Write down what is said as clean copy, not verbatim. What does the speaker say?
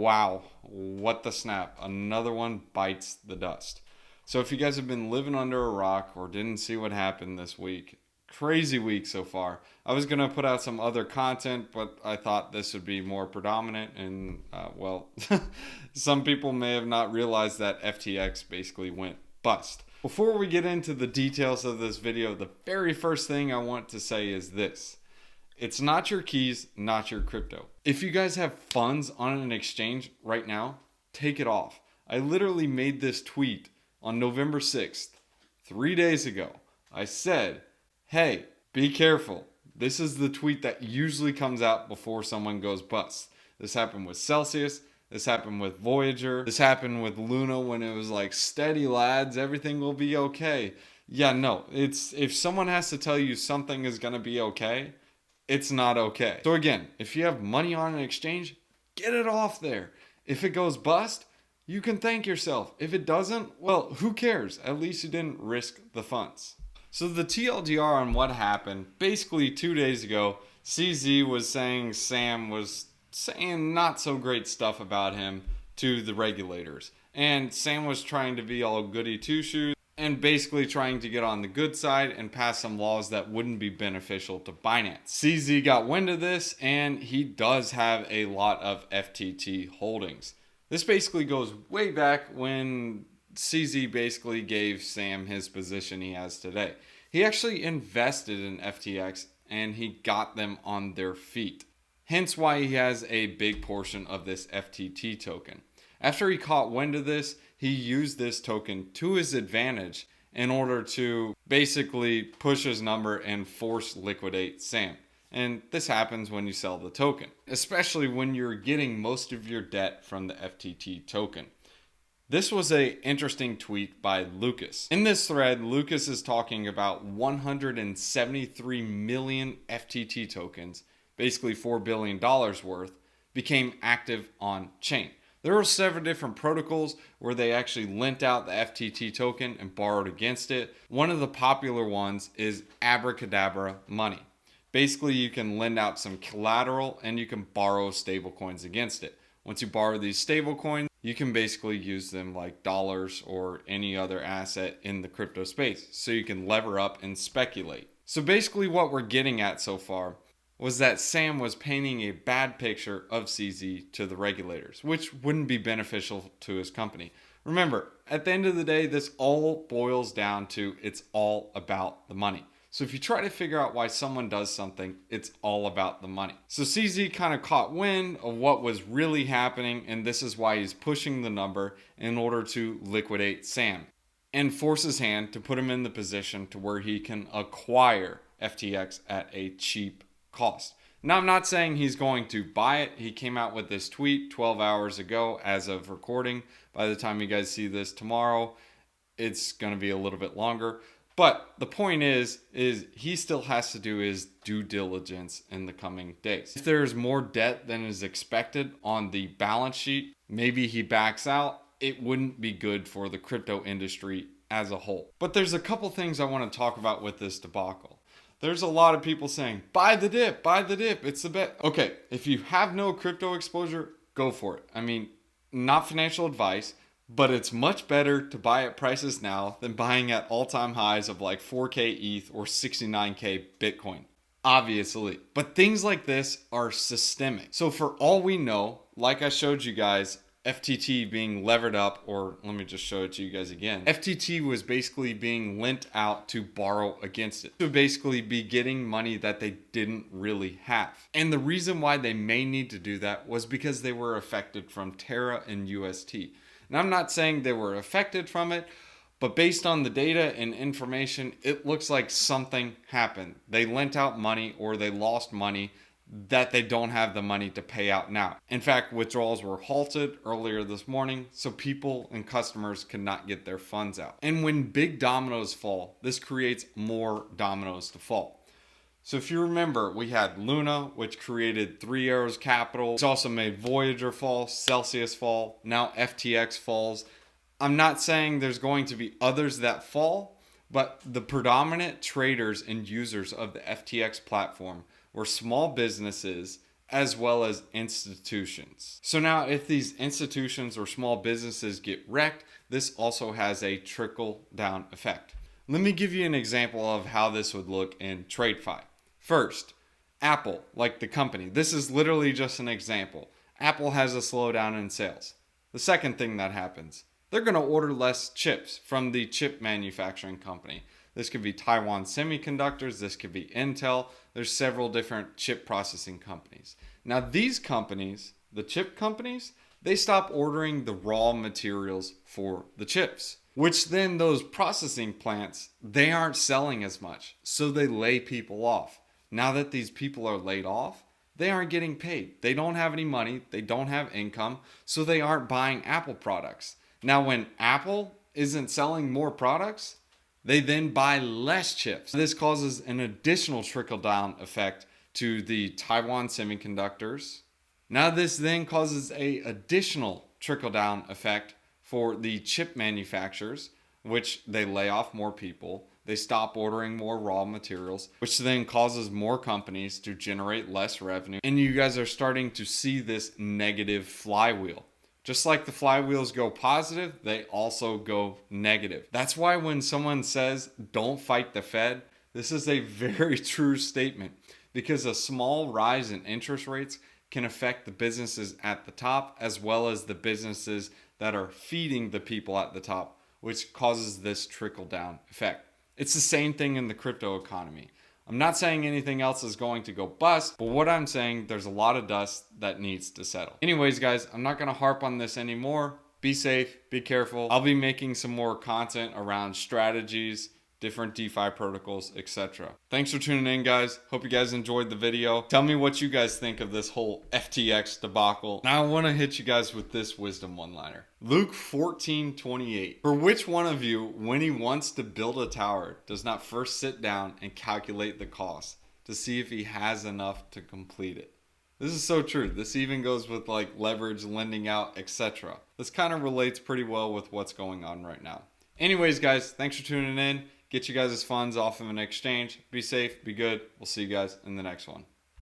Wow, what the snap. Another one bites the dust. So if you guys have been living under a rock or didn't see what happened this week, crazy week so far. I was going to put out some other content, but I thought this would be more predominant. And, some people may have not realized that FTX basically went bust. Before we get into the details of this video, the very first thing I want to say is this. It's not your keys, not your crypto. If you guys have funds on an exchange right now, take it off. I literally made this tweet on November 6th, 3 days ago. I said, hey, be careful. This is the tweet that usually comes out before someone goes bust. This happened with Celsius. This happened with Voyager. This happened with Luna when it was like, steady lads, everything will be okay. Yeah, no, if someone has to tell you something is going to be okay, it's not okay. So again, if you have money on an exchange, get it off there. If it goes bust, you can thank yourself. If it doesn't, well, who cares? At least you didn't risk the funds. So the TLDR on what happened, basically 2 days ago, CZ was saying Sam was saying not so great stuff about him to the regulators. And Sam was trying to be all goody two-shoes and basically trying to get on the good side and pass some laws that wouldn't be beneficial to Binance. CZ got wind of this, and he does have a lot of FTT holdings. This basically goes way back when CZ basically gave Sam his position he has today. He actually invested in FTX and he got them on their feet. Hence why he has a big portion of this FTT token. After he caught wind of this, he used this token to his advantage in order to basically push his number and force liquidate Sam. And this happens when you sell the token, especially when you're getting most of your debt from the FTT token. This was an interesting tweet by Lucas. In this thread, Lucas is talking about 173 million FTT tokens, basically $4 billion worth, became active on chain. There are several different protocols where they actually lent out the FTT token and borrowed against it. One of the popular ones is Abracadabra Money. Basically, you can lend out some collateral and you can borrow stablecoins against it. Once you borrow these stablecoins, you can basically use them like dollars or any other asset in the crypto space. So you can lever up and speculate. So basically what we're getting at so far was that Sam was painting a bad picture of CZ to the regulators, which wouldn't be beneficial to his company. Remember, at the end of the day, this all boils down to it's all about the money. So if you try to figure out why someone does something, it's all about the money. So CZ kind of caught wind of what was really happening, and this is why he's pushing the number in order to liquidate Sam and force his hand to put him in the position to where he can acquire FTX at a cheap cost. Now, I'm not saying he's going to buy it. He came out with this tweet 12 hours ago as of recording. By the time you guys see this tomorrow, it's going to be a little bit longer. But the point is he still has to do his due diligence in the coming days. If there's more debt than is expected on the balance sheet, maybe he backs out. It wouldn't be good for the crypto industry as a whole. But there's a couple things I want to talk about with this debacle. There's a lot of people saying, buy the dip, it's the bet. Okay, if you have no crypto exposure, go for it. I mean, not financial advice, but it's much better to buy at prices now than buying at all-time highs of like 4K ETH or 69K Bitcoin, obviously. But things like this are systemic. So for all we know, like I showed you guys, FTT being levered up, or let me just show it to you guys again. FTT was basically being lent out to borrow against it. To basically be getting money that they didn't really have. And the reason why they may need to do that was because they were affected from Terra and UST. And I'm not saying they were affected from it, but based on the data and information, it looks like something happened. They lent out money or they lost money that they don't have the money to pay out now. In fact, withdrawals were halted earlier this morning, so people and customers could not get their funds out. And when big dominoes fall, this creates more dominoes to fall. So if you remember, we had Luna, which created Three Arrows Capital. It's also made Voyager fall, Celsius fall, now FTX falls. I'm not saying there's going to be others that fall, but the predominant traders and users of the FTX platform were small businesses as well as institutions. So now if these institutions or small businesses get wrecked, this also has a trickle down effect. Let me give you an example of how this would look in TradeFi. First, Apple, like the company. This is literally just an example. Apple has a slowdown in sales. The second thing that happens, they're going to order less chips from the chip manufacturing company. This could be Taiwan Semiconductors, this could be Intel. There's several different chip processing companies. Now these companies, the chip companies, they stop ordering the raw materials for the chips, which then those processing plants, they aren't selling as much. So they lay people off. Now that these people are laid off, they aren't getting paid. They don't have any money. They don't have income. So they aren't buying Apple products. Now, when Apple isn't selling more products, they then buy less chips. This causes an additional trickle-down effect to the Taiwan Semiconductors. Now, this then causes an additional trickle-down effect for the chip manufacturers, which they lay off more people. They stop ordering more raw materials, which then causes more companies to generate less revenue. And you guys are starting to see this negative flywheel. Just like the flywheels go positive, they also go negative. That's why when someone says, don't fight the Fed, this is a very true statement, because a small rise in interest rates can affect the businesses at the top as well as the businesses that are feeding the people at the top, which causes this trickle down effect. It's the same thing in the crypto economy. I'm not saying anything else is going to go bust, but what I'm saying, there's a lot of dust that needs to settle. Anyways, guys, I'm not going to harp on this anymore. Be safe, be careful. I'll be making some more content around strategies, different DeFi protocols, etc. Thanks for tuning in, guys. Hope you guys enjoyed the video. Tell me what you guys think of this whole FTX debacle. Now I want to hit you guys with this wisdom one-liner. Luke 14:28. For which one of you, when he wants to build a tower, does not first sit down and calculate the cost to see if he has enough to complete it? This is so true. This even goes with like leverage, lending out, etc. This kind of relates pretty well with what's going on right now. Anyways, guys, thanks for tuning in. Get you guys' funds off of an exchange. Be safe, be good. We'll see you guys in the next one.